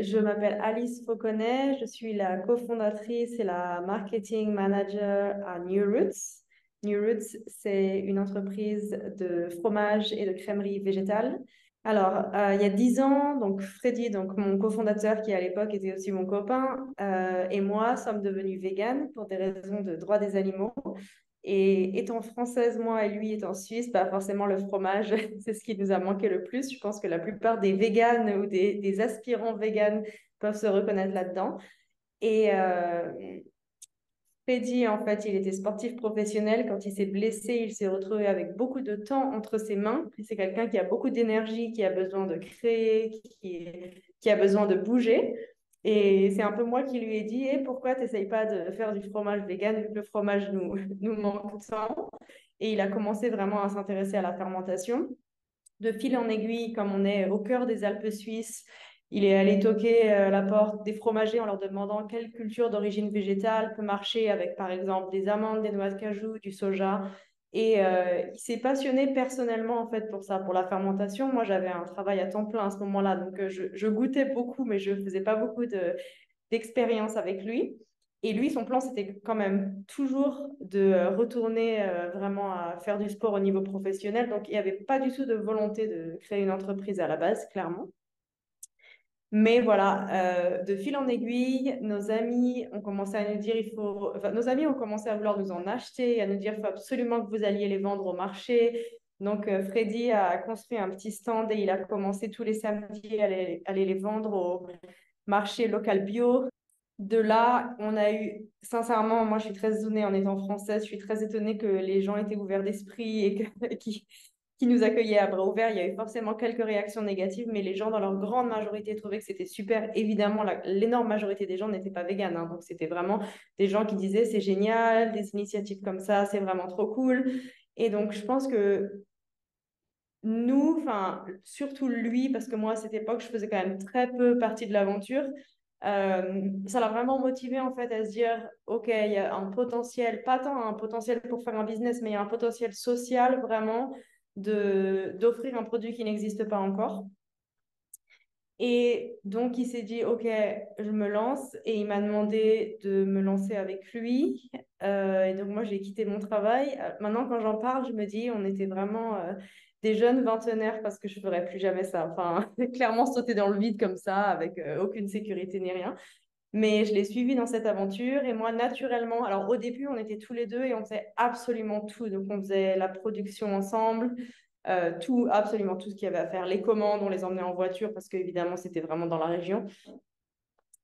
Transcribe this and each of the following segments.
je m'appelle Alice Fauconnet, je suis la cofondatrice et la marketing manager à New Roots. New Roots, c'est une entreprise de fromage et de crèmerie végétale. Alors, il y a 10 ans, donc Freddy, donc mon cofondateur qui à l'époque était aussi mon copain, et moi sommes devenus véganes pour des raisons de droit des animaux. Et étant française, moi, et lui étant suisse, bah forcément le fromage, c'est ce qui nous a manqué le plus. Je pense que la plupart des véganes ou des aspirants véganes peuvent se reconnaître là-dedans. Et Freddy, en fait, il était sportif professionnel. Quand il s'est blessé, il s'est retrouvé avec beaucoup de temps entre ses mains. Et c'est quelqu'un qui a beaucoup d'énergie, qui a besoin de créer, qui a besoin de bouger. Et c'est un peu moi qui lui ai dit, pourquoi tu n'essayes pas de faire du fromage vegan, vu que le fromage nous manque tant. Et il a commencé vraiment à s'intéresser à la fermentation. De fil en aiguille, comme on est au cœur des Alpes suisses, il est allé toquer la porte des fromagers en leur demandant quelle culture d'origine végétale peut marcher avec, par exemple, des amandes, des noix de cajou, du soja. Et il s'est passionné personnellement, en fait, pour ça, pour la fermentation. Moi, j'avais un travail à temps plein à ce moment-là, donc je goûtais beaucoup, mais je ne faisais pas beaucoup d'expérience avec lui. Et lui, son plan, c'était quand même toujours de retourner vraiment à faire du sport au niveau professionnel. Donc, il n'y avait pas du tout de volonté de créer une entreprise à la base, clairement. Mais voilà, de fil en aiguille, nos amis ont commencé à nous dire, enfin, nos amis ont commencé à vouloir nous en acheter, à nous dire, il faut absolument que vous alliez les vendre au marché. Donc, Freddy a construit un petit stand et il a commencé tous les samedis à aller les vendre au marché local bio. De là, on a eu, sincèrement, moi je suis très étonnée en étant française, je suis très étonnée que les gens étaient ouverts d'esprit et qui nous accueillaient à bras ouverts. Il y a eu forcément quelques réactions négatives, mais les gens, dans leur grande majorité, trouvaient que c'était super. Évidemment, l'énorme majorité des gens n'étaient pas véganes, hein, donc c'était vraiment des gens qui disaient c'est génial, des initiatives comme ça, c'est vraiment trop cool. Et donc, je pense que nous, enfin, surtout lui, parce que moi, à cette époque, je faisais quand même très peu partie de l'aventure. Ça l'a vraiment motivé en fait à se dire, OK, il y a un potentiel, pas tant un potentiel pour faire un business, mais il y a un potentiel social vraiment d'offrir un produit qui n'existe pas encore. Et donc, il s'est dit, OK, je me lance. Et il m'a demandé de me lancer avec lui. Et donc, moi, j'ai quitté mon travail. Maintenant, quand j'en parle, je me dis, on était vraiment des jeunes vingtenaires parce que je ne ferais plus jamais ça. Enfin, clairement, sauter dans le vide comme ça, avec aucune sécurité ni rien. Mais je l'ai suivi dans cette aventure. Et moi, naturellement, alors au début, on était tous les deux et on faisait absolument tout. Donc, on faisait la production ensemble tout, absolument tout ce qu'il y avait à faire. Les commandes, on les emmenait en voiture parce qu'évidemment, c'était vraiment dans la région.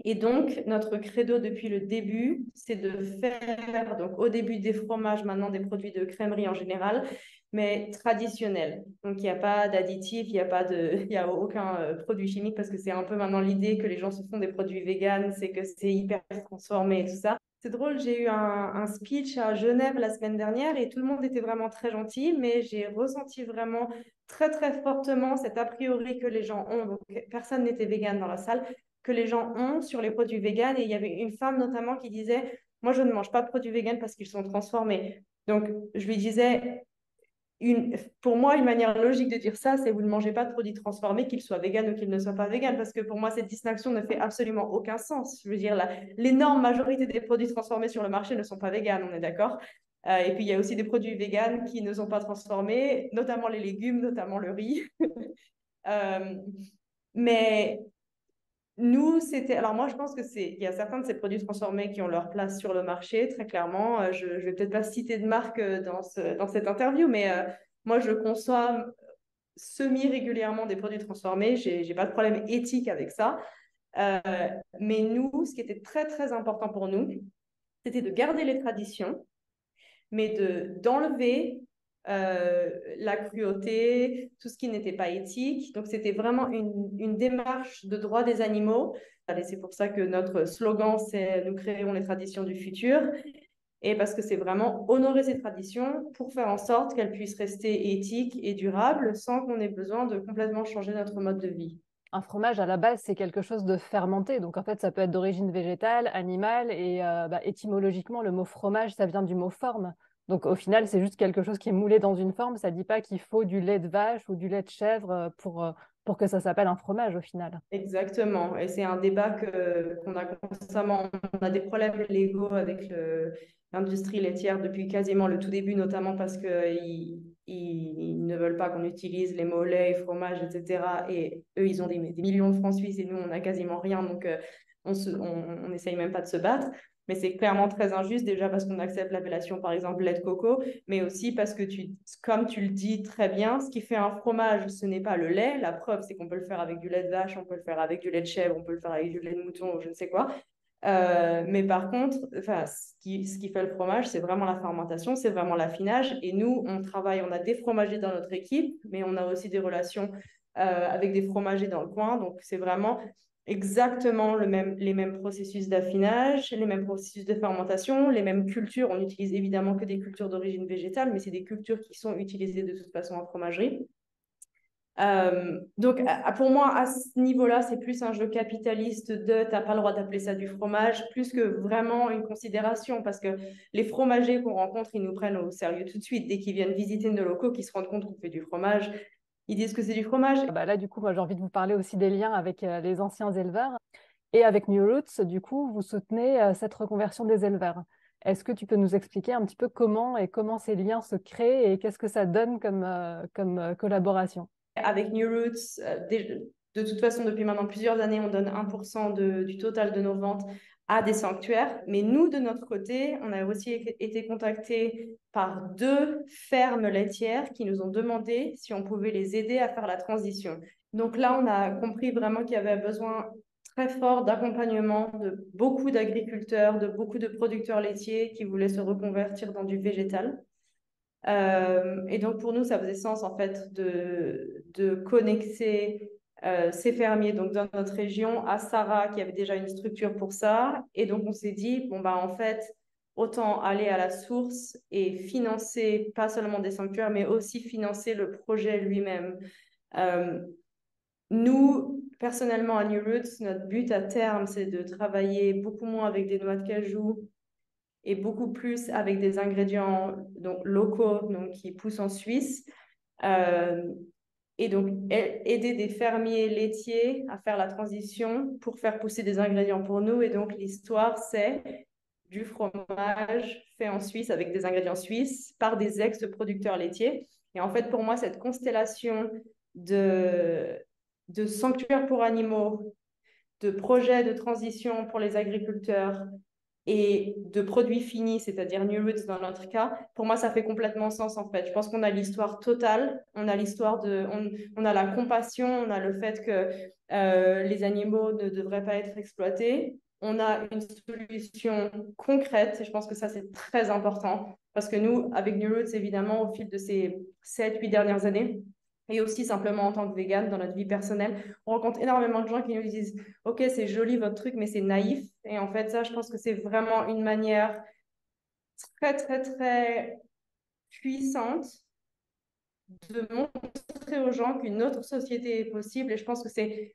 Et donc, notre credo depuis le début, c'est de faire, donc au début des fromages, maintenant des produits de crèmerie en général, mais traditionnels. Donc, il n'y a pas d'additifs, il n'y a pas de, il y a aucun produit chimique parce que c'est un peu maintenant l'idée que les gens se font des produits véganes, c'est que c'est hyper transformé et tout ça. C'est drôle, j'ai eu un speech à Genève la semaine dernière et tout le monde était vraiment très gentil, mais j'ai ressenti vraiment très, très fortement cet a priori que les gens ont. Donc, personne n'était végane dans la salle que les gens ont sur les produits véganes. Et il y avait une femme notamment qui disait, moi, je ne mange pas de produits véganes parce qu'ils sont transformés. Donc, je lui disais, pour moi, une manière logique de dire ça, c'est vous ne mangez pas de produits transformés, qu'ils soient véganes ou qu'ils ne soient pas véganes, parce que pour moi, cette distinction ne fait absolument aucun sens. Je veux dire, l'énorme majorité des produits transformés sur le marché ne sont pas véganes, on est d'accord. Et puis, il y a aussi des produits véganes qui ne sont pas transformés, notamment les légumes, notamment le riz. Euh, mais nous, c'était. Alors, moi, je pense que c'est. Il y a certains de ces produits transformés qui ont leur place sur le marché, très clairement. Je ne vais peut-être pas citer de marque dans cette interview, mais moi, je consomme semi-régulièrement des produits transformés. J'ai pas de problème éthique avec ça. Euh, mais nous, ce qui était très, très important pour nous, c'était de garder les traditions, mais d'enlever la cruauté, tout ce qui n'était pas éthique. Donc, c'était vraiment une démarche de droit des animaux. Et c'est pour ça que notre slogan, c'est Nous créons les traditions du futur. Et parce que c'est vraiment honorer ces traditions pour faire en sorte qu'elles puissent rester éthiques et durables sans qu'on ait besoin de complètement changer notre mode de vie. Un fromage, à la base, c'est quelque chose de fermenté. Donc, en fait, ça peut être d'origine végétale, animale. Et étymologiquement, le mot fromage, ça vient du mot forme. Donc, au final, c'est juste quelque chose qui est moulé dans une forme. Ça ne dit pas qu'il faut du lait de vache ou du lait de chèvre pour que ça s'appelle un fromage au final. Exactement. Et c'est un débat qu'on a constamment. On a des problèmes légaux avec l'industrie laitière depuis quasiment le tout début, notamment parce qu'ils ne veulent pas qu'on utilise les mots lait et fromage, etc. Et eux, ils ont des millions de francs suisses et nous, on n'a quasiment rien. Donc, on n'essaye même pas de se battre. Mais c'est clairement très injuste, déjà parce qu'on accepte l'appellation, par exemple, lait de coco, mais aussi parce que, comme tu le dis très bien, ce qui fait un fromage, ce n'est pas le lait. La preuve, c'est qu'on peut le faire avec du lait de vache, on peut le faire avec du lait de chèvre, on peut le faire avec du lait de mouton ou je ne sais quoi. Mais par contre, enfin, ce qui fait le fromage, c'est vraiment la fermentation, c'est vraiment l'affinage. Et nous, on a des fromagers dans notre équipe, mais on a aussi des relations avec des fromagers dans le coin. Donc, c'est vraiment exactement les mêmes processus d'affinage, les mêmes processus de fermentation, les mêmes cultures. On n'utilise évidemment que des cultures d'origine végétale, mais c'est des cultures qui sont utilisées de toute façon en fromagerie. Donc, pour moi, à ce niveau-là, c'est plus un jeu capitaliste de t'as pas le droit d'appeler ça du fromage, plus que vraiment une considération, parce que les fromagers qu'on rencontre, ils nous prennent au sérieux tout de suite. Dès qu'ils viennent visiter nos locaux, qu'ils se rendent compte qu'on fait du fromage, ils disent que c'est du fromage. Bah là, du coup, moi, j'ai envie de vous parler aussi des liens avec les anciens éleveurs. Et avec New Roots, du coup, vous soutenez cette reconversion des éleveurs. Est-ce que tu peux nous expliquer un petit peu comment ces liens se créent et qu'est-ce que ça donne comme collaboration? Avec New Roots, de toute façon, depuis maintenant plusieurs années, on donne 1% du total de nos ventes à des sanctuaires. Mais nous, de notre côté, on a aussi été contactés par 2 fermes laitières qui nous ont demandé si on pouvait les aider à faire la transition. Donc là, on a compris vraiment qu'il y avait besoin très fort d'accompagnement de beaucoup d'agriculteurs, de beaucoup de producteurs laitiers qui voulaient se reconvertir dans du végétal. Et donc, pour nous, ça faisait sens, en fait, de connecter ces fermiers donc, dans notre région à Sarah, qui avait déjà une structure pour ça. Et donc, on s'est dit, bon, bah, en fait, autant aller à la source et financer pas seulement des sanctuaires, mais aussi financer le projet lui-même. Euh, Nous, personnellement, à New Roots, notre but à terme, c'est de travailler beaucoup moins avec des noix de cajou et beaucoup plus avec des ingrédients donc, locaux donc, qui poussent en Suisse. Euh, et donc, aider des fermiers laitiers à faire la transition pour faire pousser des ingrédients pour nous. Et donc, l'histoire, c'est du fromage fait en Suisse avec des ingrédients suisses par des ex-producteurs laitiers. Et en fait, pour moi, cette constellation de, de sanctuaires pour animaux, de projets de transition pour les agriculteurs, et de produits finis, c'est-à-dire New Roots dans notre cas, pour moi, ça fait complètement sens en fait. Je pense qu'on a l'histoire totale, on a la compassion, on a le fait que les animaux ne devraient pas être exploités. On a une solution concrète et je pense que ça, c'est très important parce que nous, avec New Roots, évidemment, au fil de ces 7, 8 dernières années, et aussi simplement en tant que végane dans notre vie personnelle, on rencontre énormément de gens qui nous disent ok, c'est joli votre truc, mais c'est naïf. Et en fait, ça, je pense que c'est vraiment une manière très, très, très puissante de montrer aux gens qu'une autre société est possible. Et je pense que c'est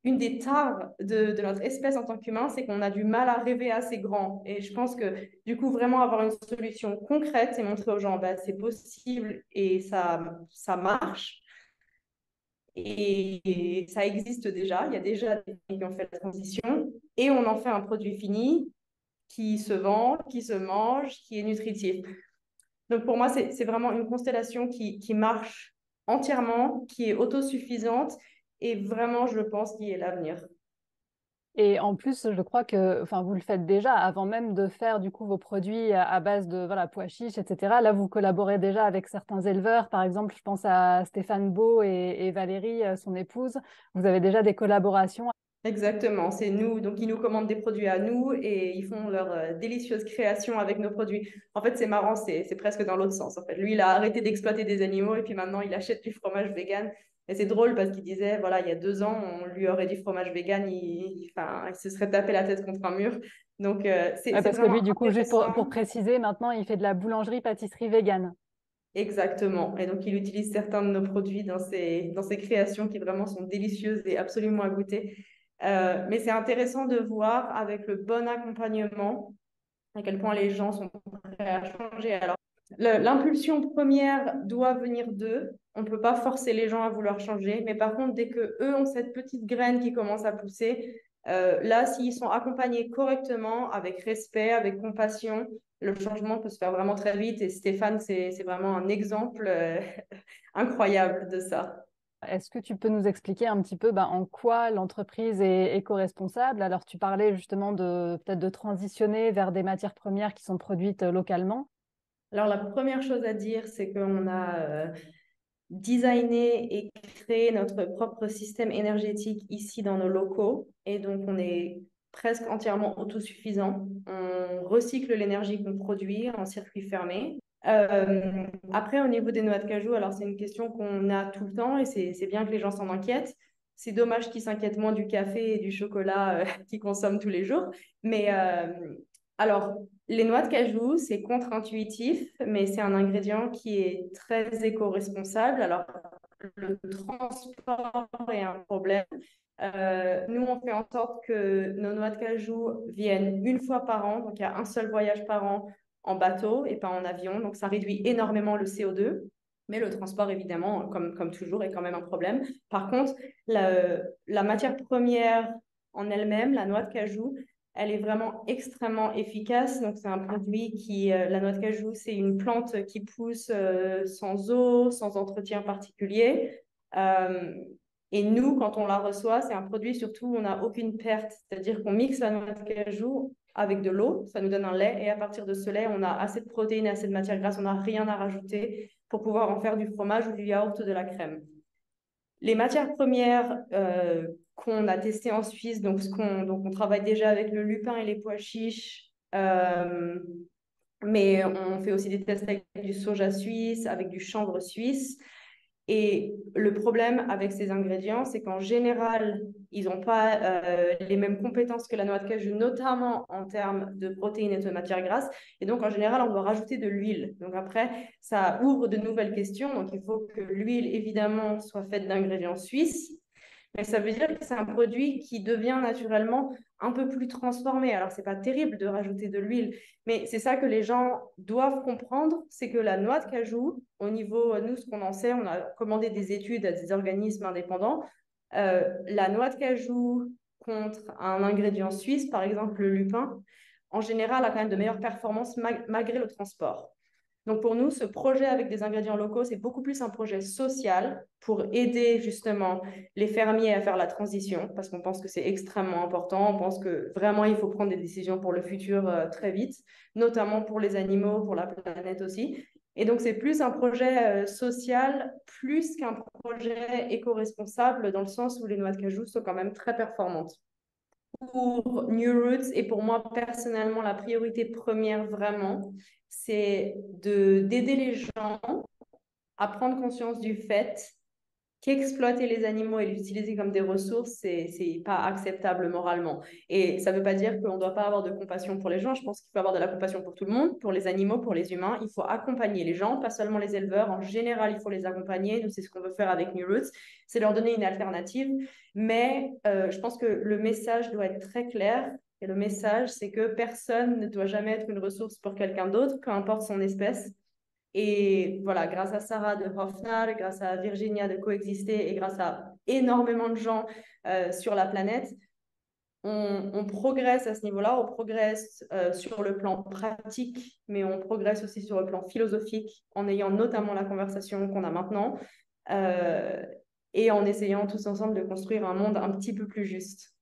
une des tares de notre espèce en tant qu'humain, c'est qu'on a du mal à rêver assez grand. Et je pense que du coup, vraiment avoir une solution concrète et montrer aux gens, bah, c'est possible et ça marche. Et ça existe déjà. Il y a déjà des gens qui ont fait la transition. Et on en fait un produit fini qui se vend, qui se mange, qui est nutritif. Donc pour moi, c'est vraiment une constellation qui marche entièrement, qui est autosuffisante et vraiment, je pense, qui est l'avenir. Et en plus, je crois que, enfin, vous le faites déjà avant même de faire du coup vos produits à base de voilà pois chiches, etc. Là, vous collaborez déjà avec certains éleveurs. Par exemple, je pense à Stéphane Beau et Valérie, son épouse. Vous avez déjà des collaborations. Exactement, c'est nous. Donc, ils nous commandent des produits à nous et ils font leur délicieuse création avec nos produits. En fait, c'est marrant, c'est presque dans l'autre sens. En fait, lui, il a arrêté d'exploiter des animaux et puis maintenant, il achète du fromage vegan. Et c'est drôle parce qu'il disait, voilà, il y a 2 ans, on lui aurait dit fromage vegan, enfin, il se serait tapé la tête contre un mur. Donc, Ouais, c'est parce que vraiment lui, du coup, juste pour intéressant. préciser, maintenant, il fait de la boulangerie-pâtisserie végane. Exactement. Et donc, il utilise certains de nos produits dans ses créations qui vraiment sont délicieuses et absolument à goûter. Mais c'est intéressant de voir avec le bon accompagnement à quel point les gens sont prêts à changer. Alors, L'impulsion première doit venir d'eux. On ne peut pas forcer les gens à vouloir changer. Mais par contre, dès que eux ont cette petite graine qui commence à pousser, là, s'ils sont accompagnés correctement, avec respect, avec compassion, le changement peut se faire vraiment très vite. Et Stéphane, c'est vraiment un exemple incroyable de ça. Est-ce que tu peux nous expliquer un petit peu en quoi l'entreprise est éco-responsable? Alors, tu parlais justement de peut-être de transitionner vers des matières premières qui sont produites localement. Alors, la première chose à dire, c'est qu'on a designé et créé notre propre système énergétique ici dans nos locaux. Et donc, on est presque entièrement autosuffisant. On recycle l'énergie qu'on produit en circuit fermé. Après, au niveau des noix de cajou, alors c'est une question qu'on a tout le temps et c'est bien que les gens s'en inquiètent. C'est dommage qu'ils s'inquiètent moins du café et du chocolat qu'ils consomment tous les jours. Mais alors, les noix de cajou, c'est contre-intuitif, mais c'est un ingrédient qui est très éco-responsable. Alors, le transport est un problème. Nous, on fait en sorte que nos noix de cajou viennent une fois par an. Donc, il y a un seul voyage par an en bateau et pas en avion. Donc, ça réduit énormément le CO2. Mais le transport, évidemment, comme toujours, est quand même un problème. Par contre, la matière première en elle-même, la noix de cajou, elle est vraiment extrêmement efficace. Donc, c'est un produit la noix de cajou, c'est une plante qui pousse sans eau, sans entretien particulier. Euh, et nous, quand on la reçoit, c'est un produit surtout où on n'a aucune perte. C'est-à-dire qu'on mixe la noix de cajou avec de l'eau, ça nous donne un lait. Et à partir de ce lait, on a assez de protéines et assez de matières grasses. On n'a rien à rajouter pour pouvoir en faire du fromage ou du yaourt ou de la crème. Les matières premières qu'on a testées en Suisse, donc on travaille déjà avec le lupin et les pois chiches, mais on fait aussi des tests avec du soja suisse, avec du chanvre suisse. Et le problème avec ces ingrédients, c'est qu'en général, ils n'ont pas les mêmes compétences que la noix de cajou, notamment en termes de protéines et de matières grasses. Et donc, en général, on doit rajouter de l'huile. Donc après, ça ouvre de nouvelles questions. Donc, il faut que l'huile, évidemment, soit faite d'ingrédients suisses. Mais ça veut dire que c'est un produit qui devient naturellement un peu plus transformé. Alors, c'est pas terrible de rajouter de l'huile, mais c'est ça que les gens doivent comprendre, c'est que la noix de cajou, au niveau, nous, ce qu'on en sait, on a commandé des études à des organismes indépendants. La noix de cajou contre un ingrédient suisse, par exemple le lupin, en général, a quand même de meilleures performances malgré le transport. Donc pour nous, ce projet avec des ingrédients locaux, c'est beaucoup plus un projet social pour aider justement les fermiers à faire la transition, parce qu'on pense que c'est extrêmement important. On pense que vraiment, il faut prendre des décisions pour le futur très vite, notamment pour les animaux, pour la planète aussi. Et donc, c'est plus un projet social, plus qu'un projet éco-responsable, dans le sens où les noix de cajou sont quand même très performantes. Pour New Roots et pour moi personnellement, la priorité première vraiment, c'est d'aider les gens à prendre conscience du fait qu'exploiter les animaux et les utiliser comme des ressources, c'est pas acceptable moralement. Et ça veut pas dire qu'on ne doit pas avoir de compassion pour les gens. Je pense qu'il faut avoir de la compassion pour tout le monde, pour les animaux, pour les humains. Il faut accompagner les gens, pas seulement les éleveurs. En général, il faut les accompagner. Nous, c'est ce qu'on veut faire avec New Roots, c'est leur donner une alternative. Mais je pense que le message doit être très clair. Et le message, c'est que personne ne doit jamais être une ressource pour quelqu'un d'autre, peu importe son espèce. Et voilà, grâce à Sarah de Hofnar, grâce à Virginia de Coexister et grâce à énormément de gens sur la planète, on progresse à ce niveau-là, on progresse sur le plan pratique, mais on progresse aussi sur le plan philosophique en ayant notamment la conversation qu'on a maintenant et en essayant tous ensemble de construire un monde un petit peu plus juste.